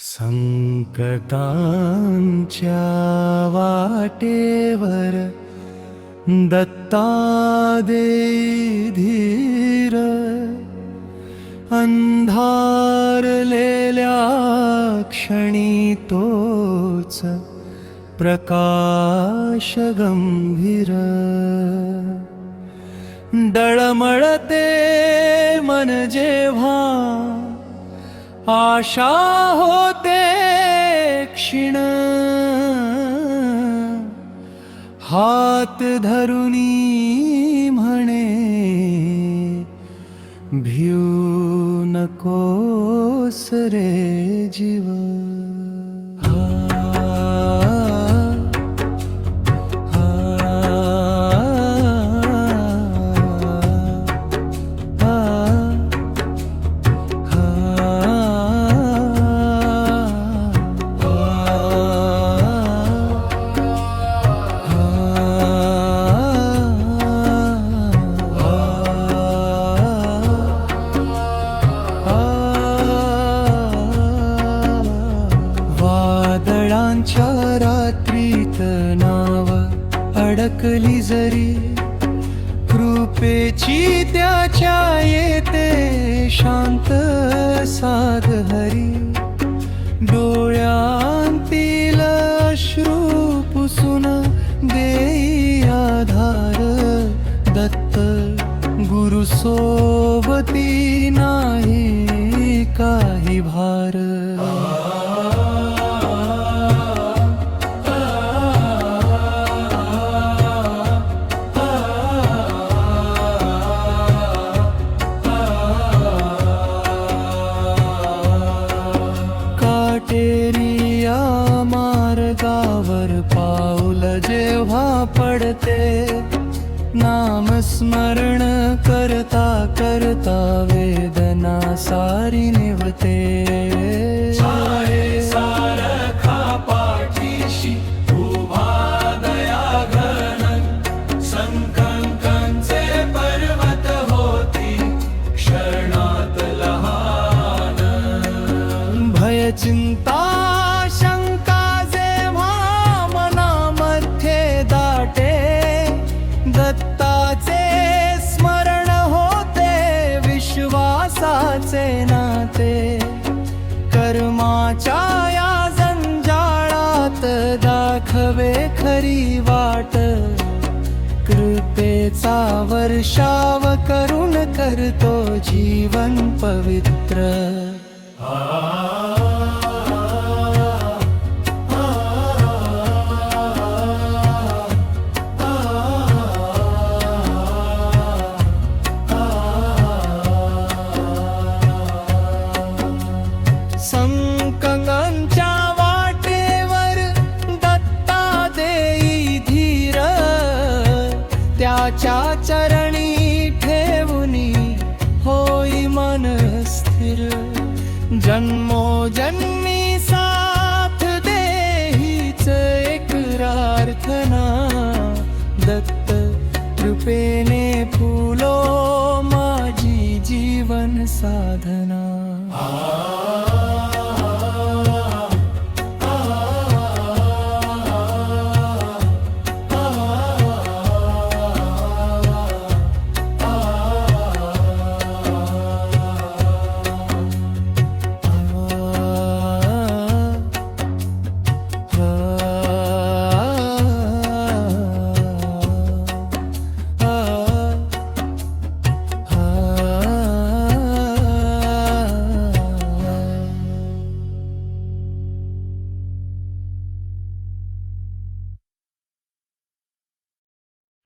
संकटांच्या वाटेवर दत्ता दे धीर, अंधारलेल्या क्षणी तोच प्रकाश गंभीर. डळमळते मन जेव्हा आशा होते क्षीण, हात धरुनी म्हणे भिऊ नकोस रे जीव. वादळांच्या रात्रीत नाव अडकली जरी, कृपेची त्याच्या येते शांत साध हरी. डोळ्यांतील अश्रू पुसून देई आधार, दत्त गुरु सोबती नाही काही भार. काटेरिया मार्गावर पाऊल जेव्हा पडते, नामस्मरण करता करता वेदना सारी निवते. सारखा पाठीशी उभा दया घन, संकटांचे पर्वत होती क्षणात लहान. भय चिंता शंका जेव्हा मनामध्ये दाटे, दत्ताचे स्मरण होते विश्वासाचे नाते. कर्माच्या या जंजाळात दाखवे खरी वाट, कृपेचा वर्षाव करून करतो जीवन पवित्र. संकटांच्या वाटेवर दत्ता देई धीर, त्याच्या चरणी ठेवूनी होई मन स्थिर. जन्मोजन्मी